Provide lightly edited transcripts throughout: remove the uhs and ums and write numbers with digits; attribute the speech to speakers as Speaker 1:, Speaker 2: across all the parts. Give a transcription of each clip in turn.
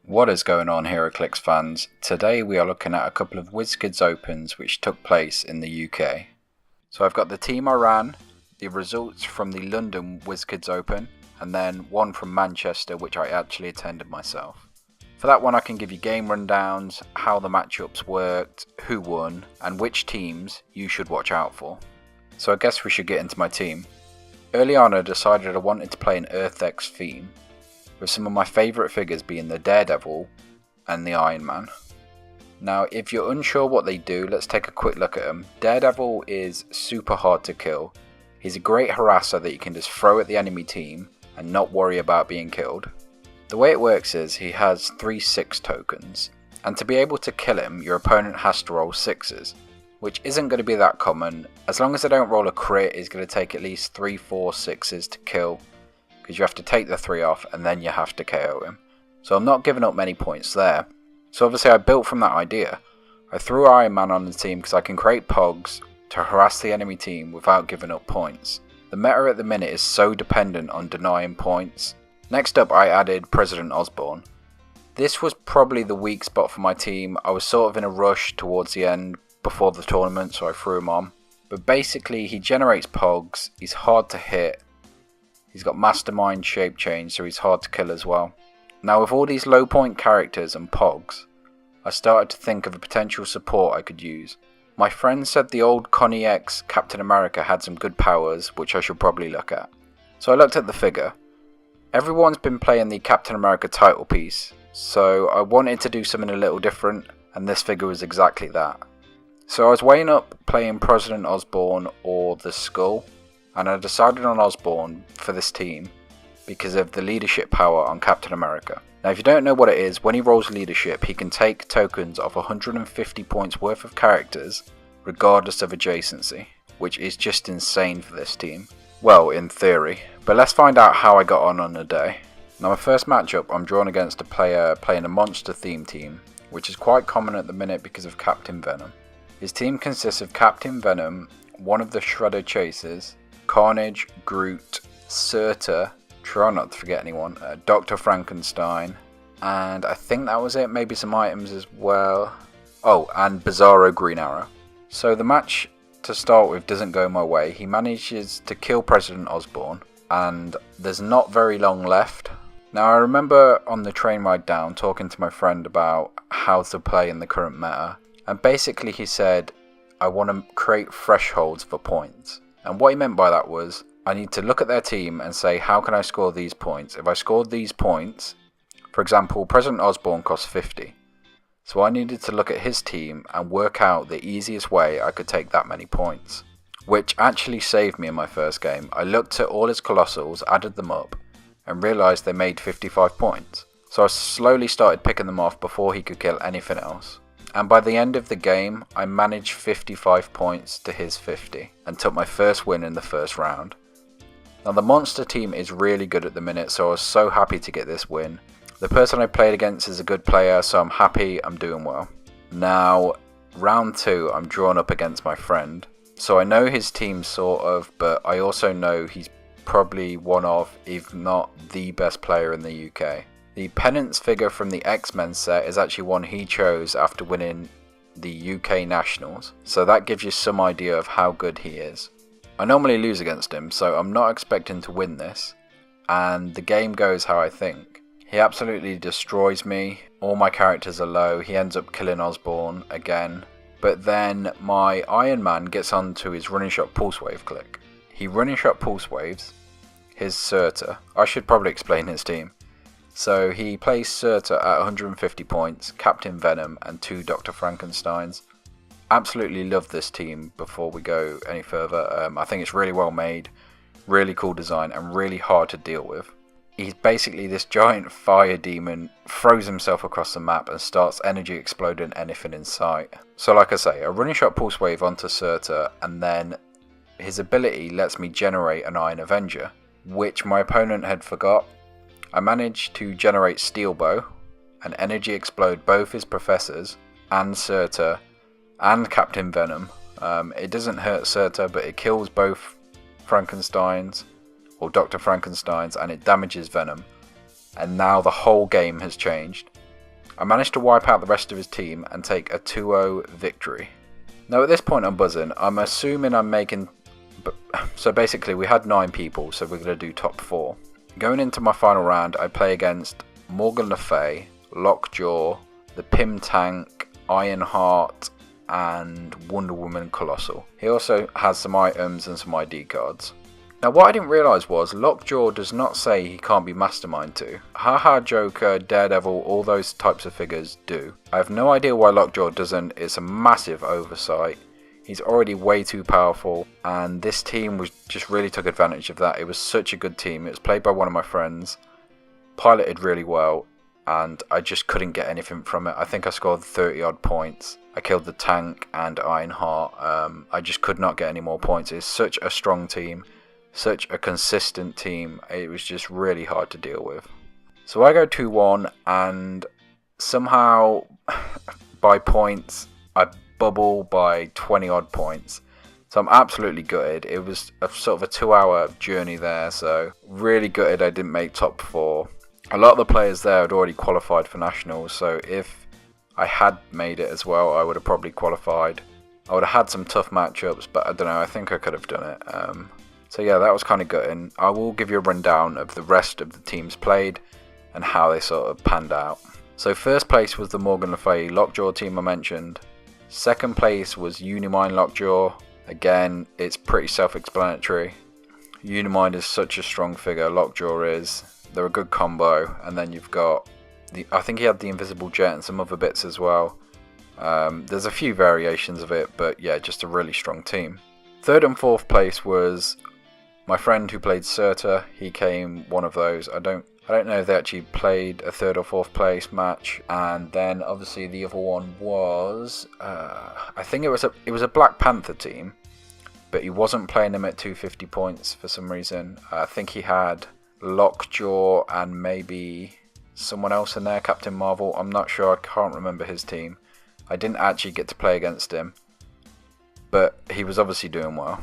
Speaker 1: What is going on, Heroclix fans? Today we are looking at a couple of Wizkids Opens which took place in the UK. So I've got the team I ran, the results from the London Wizkids Open, and then one from Manchester which I actually attended myself. For that one I can give you game rundowns, how the matchups worked, who won, and which teams you should watch out for. So I guess we should get into my team. Early on I decided I wanted to play an Earth-X theme, with some of my favourite figures being the Daredevil and the Ironman. Now if you're unsure what they do, let's take a quick look at them. Daredevil is super hard to kill. He's a great harasser that you can just throw at the enemy team and not worry about being killed. The way it works is he has 3 6 tokens, and to be able to kill him your opponent has to roll 6s, which isn't going to be that common. As long as they don't roll a crit, it's going to take at least 3, 4, 6s to kill, because you have to take the 3 off and then you have to KO him. So I'm not giving up many points there. So obviously I built from that idea. I threw Ironman on the team because I can create pogs to harass the enemy team without giving up points. The meta at the minute is so dependent on denying points. Next up I added President Osborn. This was probably the weak spot for my team. I was sort of in a rush towards the end before the tournament, so I threw him on. But basically he generates pogs, he's hard to hit, he's got mastermind shape change, so he's hard to kill as well. Now with all these low point characters and pogs, I started to think of a potential support I could use. My friend said the old Connie X Captain America had some good powers which I should probably look at. So I looked at the figure. Everyone's been playing the Captain America title piece, so I wanted to do something a little different, and this figure was exactly that. So I was weighing up playing President Osborn or the Skull, and I decided on Osborn for this team because of the leadership power on Captain America. Now if you don't know what it is, when he rolls leadership he can take tokens of 150 points worth of characters regardless of adjacency, which is just insane for this team. Well, in theory, but let's find out how I got on the day. Now my first matchup I'm drawn against a player playing a monster theme team, which is quite common at the minute because of Captain Venom. His team consists of Captain Venom, one of the Shredder Chasers, Carnage, Groot, Surtur, try not to forget anyone, Dr. Frankenstein, and I think that was it, maybe some items as well. Oh, and Bizarro Green Arrow. So the match to start with doesn't go my way. He manages to kill President Osborn, and there's not very long left. Now I remember on the train ride down talking to my friend about how to play in the current meta, and basically he said I want to create thresholds for points. And what he meant by that was, I need to look at their team and say, how can I score these points? If I scored these points, for example, President Osborn cost 50. So I needed to look at his team and work out the easiest way I could take that many points. Which actually saved me in my first game. I looked at all his colossals, added them up, and realised they made 55 points. So I slowly started picking them off before he could kill anything else. And by the end of the game, I managed 55 points to his 50 and took my first win in the first round. Now the monster team is really good at the minute, so I was so happy to get this win. The person I played against is a good player, so I'm happy I'm doing well. Now, round 2, I'm drawn up against my friend. So I know his team sort of, but I also know he's probably one of, if not the best player in the UK. The Penance figure from the X-Men set is actually one he chose after winning the UK Nationals, so that gives you some idea of how good he is. I normally lose against him, so I'm not expecting to win this, and the game goes how I think. He absolutely destroys me, all my characters are low, he ends up killing Osborn again, but then my Iron Man gets onto his running shot pulse wave click. He running shot pulse waves his Surtur. I should probably explain his team. So he plays Surtur at 150 points, Captain Venom and 2 Dr. Frankensteins. Absolutely love this team before we go any further. I think it's really well made, really cool design and really hard to deal with. He's basically this giant fire demon, throws himself across the map and starts energy exploding anything in sight. So like I say, a running shot pulse wave onto Surtur, and then his ability lets me generate an Iron Avenger, which my opponent had forgot. I managed to generate Steel Bow and energy explode both his professors and Surtur and Captain Venom. It doesn't hurt Surtur, but it kills both Frankensteins or Dr. Frankensteins, and it damages Venom. And now the whole game has changed. I managed to wipe out the rest of his team and take a 2-0 victory. Now at this point I'm buzzing. I'm assuming I'm making... So basically we had 9 people, so we're going to do top 4. Going into my final round, I play against Morgan Le Fay, Lockjaw, the Pim Tank, Ironheart, and Wonder Woman Colossal. He also has some items and some ID cards. Now what I didn't realise was Lockjaw does not say he can't be Mastermind to. Haha, Joker, Daredevil, all those types of figures do. I have no idea why Lockjaw doesn't. It's a massive oversight. He's already way too powerful, and this team just really took advantage of that. It was such a good team. It was played by one of my friends, piloted really well, and I just couldn't get anything from it. I think I scored 30 odd points. I killed the tank and Ironheart. I just could not get any more points. It's such a strong team, such a consistent team. It was just really hard to deal with. So I go 2-1, and somehow by points I bubble by 20 odd points. So I'm absolutely gutted. It was a sort of a 2-hour journey there, so really gutted I didn't make top 4. A lot of the players there had already qualified for nationals, so if I had made it as well, I would have probably qualified. I would have had some tough matchups, but I don't know, I think I could have done it. So yeah, that was kind of gutting. I will give you a rundown of the rest of the teams played and how they sort of panned out. So first place was the Morgan Le Fay Lockjaw team I mentioned. Second place was Unimind Lockjaw. Again, it's pretty self-explanatory. Unimind is such a strong figure, Lockjaw is. They're a good combo, and then you've got I think he had the Invisible Jet and some other bits as well. There's a few variations of it, but yeah, just a really strong team. Third and fourth place was my friend who played Serta. He came one of those. I don't know if they actually played a third or fourth place match. And then obviously the other one was I think it was a Black Panther team, but he wasn't playing them at 250 points for some reason. I think he had Lockjaw and maybe someone else in there, Captain Marvel. I'm not sure, I can't remember his team. I didn't actually get to play against him, but he was obviously doing well.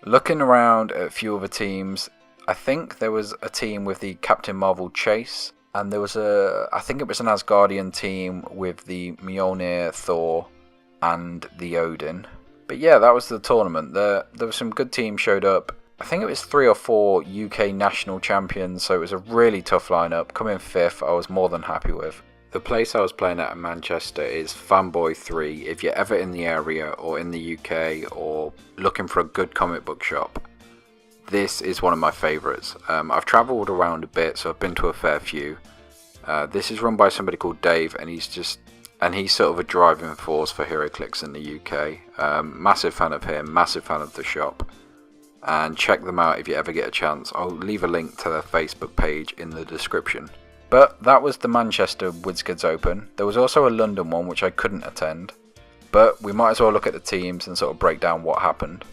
Speaker 1: Looking around at a few other teams, I think there was a team with the Captain Marvel Chase, and there was I think it was an Asgardian team with the Mjolnir, Thor, and the Odin. But yeah, that was the tournament. There were some good teams showed up. I think it was 3 or 4 UK national champions, so it was a really tough lineup. Coming 5th, I was more than happy with. The place I was playing at in Manchester is Fanboy 3. If you're ever in the area or in the UK or looking for a good comic book shop, this is one of my favourites. I've travelled around a bit, so I've been to a fair few. This is run by somebody called Dave, and he's sort of a driving force for Heroclix in the UK. Massive fan of him, massive fan of the shop. And check them out if you ever get a chance. I'll leave a link to their Facebook page in the description. But that was the Manchester Wizkids Open. There was also a London one which I couldn't attend, but we might as well look at the teams and sort of break down what happened.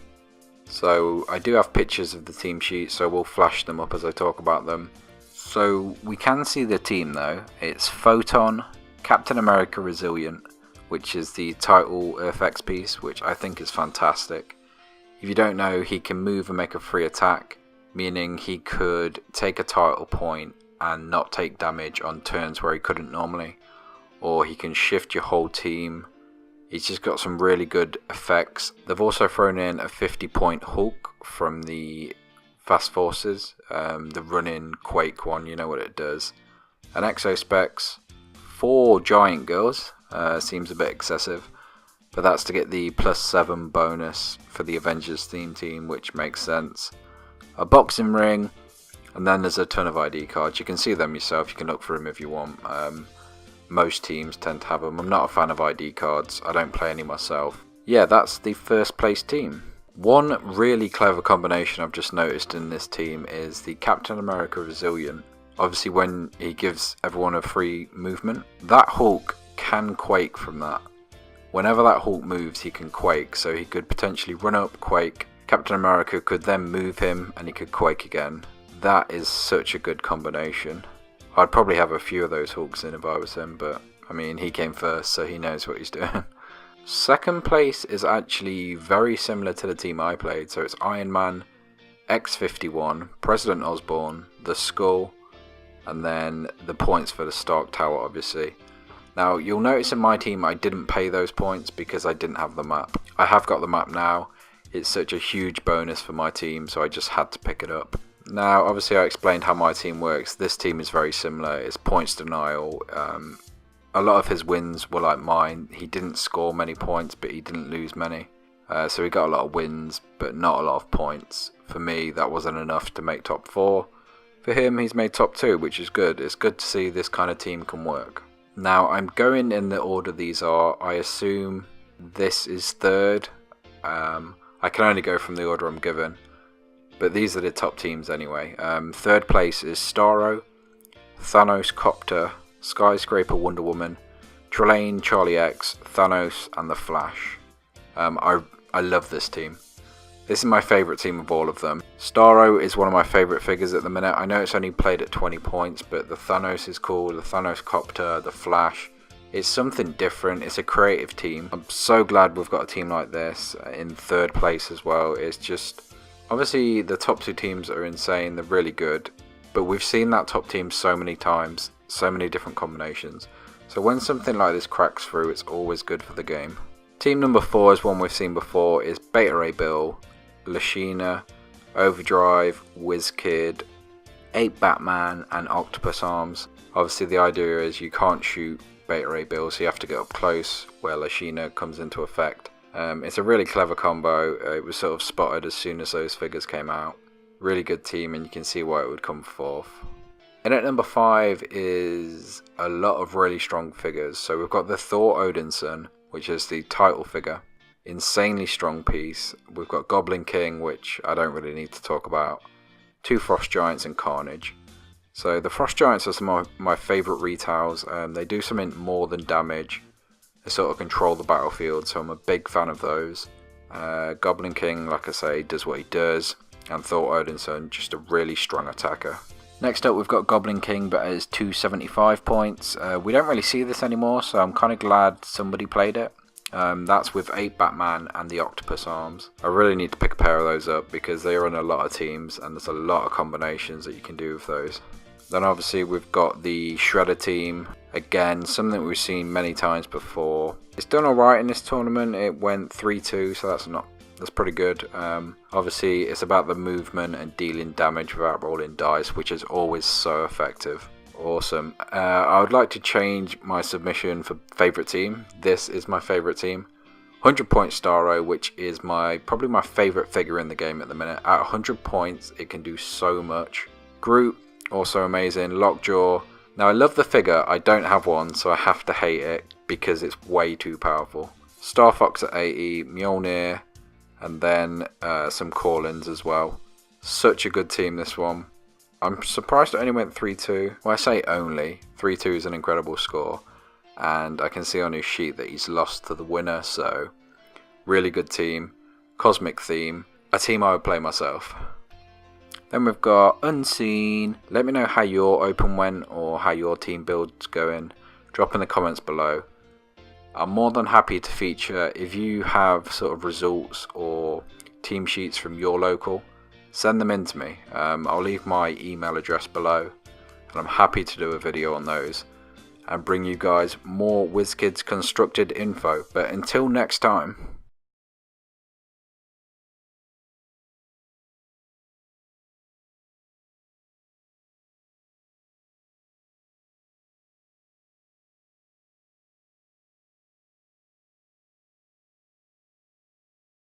Speaker 1: So I do have pictures of the team sheet, so we'll flash them up as I talk about them. So we can see the team though. It's Photon, Captain America Resilient, which is the title Earth-X piece, which I think is fantastic. If you don't know, he can move and make a free attack, meaning he could take a title point and not take damage on turns where he couldn't normally, or he can shift your whole team. He's just got some really good effects. They've also thrown in a 50-point Hulk from the Fast Forces, the running Quake one, you know what it does. An Exospecs, 4 Giant Girls, seems a bit excessive, but that's to get the +7 bonus for the Avengers theme team, which makes sense. A boxing ring, and then there's a ton of ID cards. You can see them yourself, you can look for them if you want. Most teams tend to have them. I'm not a fan of ID cards, I don't play any myself. Yeah, that's the first place team. One really clever combination I've just noticed in this team is the Captain America Resilient. Obviously when he gives everyone a free movement, that Hulk can quake from that. Whenever that Hulk moves, he can quake, so he could potentially run up, quake. Captain America could then move him and he could quake again. That is such a good combination. I'd probably have a few of those Hulks in if I was him, but I mean, he came first, so he knows what he's doing. Second place is actually very similar to the team I played, so it's Ironman, X51, President Osborn, the Skull, and then the points for the Stark Tower, obviously. Now you'll notice in my team I didn't pay those points because I didn't have the map. I have got the map now. It's such a huge bonus for my team, so I just had to pick it up. Now obviously I explained how my team works. This team is very similar. It's points denial. A lot of his wins were like mine. He didn't score many points, but he didn't lose many. So he got a lot of wins, but not a lot of points. For me, that wasn't enough to make top 4. For him, he's made top 2, which is good. It's good to see this kind of team can work. Now, I'm going in the order these are. I assume this is 3rd. I can only go from the order I'm given. But these are the top teams anyway. 3rd place is Starro, Thanos Copter, Skyscraper Wonder Woman, Trelane Charlie X, Thanos, and The Flash. I love this team. This is my favourite team of all of them. Starro is one of my favourite figures at the minute. I know it's only played at 20 points, but the Thanos is cool, the Thanos Copter, the Flash. It's something different, it's a creative team. I'm so glad we've got a team like this in 3rd place as well. It's just, obviously the top 2 teams are insane, they're really good. But we've seen that top team so many times, so many different combinations. So when something like this cracks through, it's always good for the game. Team number 4 is one we've seen before, is Beta Ray Bill, Lashina, Overdrive, Wizkid, 8 Batman, and Octopus Arms. Obviously the idea is you can't shoot Beta Ray Bill, so you have to get up close where Lashina comes into effect. It's a really clever combo. It was sort of spotted as soon as those figures came out. Really good team, and you can see why it would come forth. And at number 5 is a lot of really strong figures. So we've got the Thor Odinson, which is the title figure. Insanely strong piece. We've got Goblin King, which I don't really need to talk about. 2 Frost Giants and Carnage. So the Frost Giants are some of my favourite retails. They do something more than damage. They sort of control the battlefield, so I'm a big fan of those. Goblin King, like I say, does what he does. And Thor Odinson, just a really strong attacker. Next up we've got Goblin King, but at his 275 points. We don't really see this anymore, so I'm kind of glad somebody played it. That's with 8 Batman and the Octopus Arms. I really need to pick a pair of those up because they are in a lot of teams and there's a lot of combinations that you can do with those. Then obviously we've got the Shredder team. Again, something we've seen many times before. It's done alright in this tournament. It went 3-2, so that's pretty good. Obviously it's about the movement and dealing damage without rolling dice, which is always so effective. Awesome. I would like to change my submission for favourite team. This is my favourite team. 100 point Starro, which is probably my favourite figure in the game at the minute. At 100 points it can do so much. Groot, also amazing. Lockjaw. Now I love the figure, I don't have one, so I have to hate it because it's way too powerful. Star Fox at 80, Mjolnir, and then some Corlins as well. Such a good team, this one. I'm surprised it only went 3-2. Well, I say only. 3-2 is an incredible score. And I can see on his sheet that he's lost to the winner, so really good team. Cosmic theme. A team I would play myself. Then we've got Unseen. Let me know how your open went or how your team build's going. Drop in the comments below. I'm more than happy to feature if you have sort of results or team sheets from your local. Send them in to me. I'll leave my email address below and I'm happy to do a video on those and bring you guys more Wizkids constructed info. But until next time.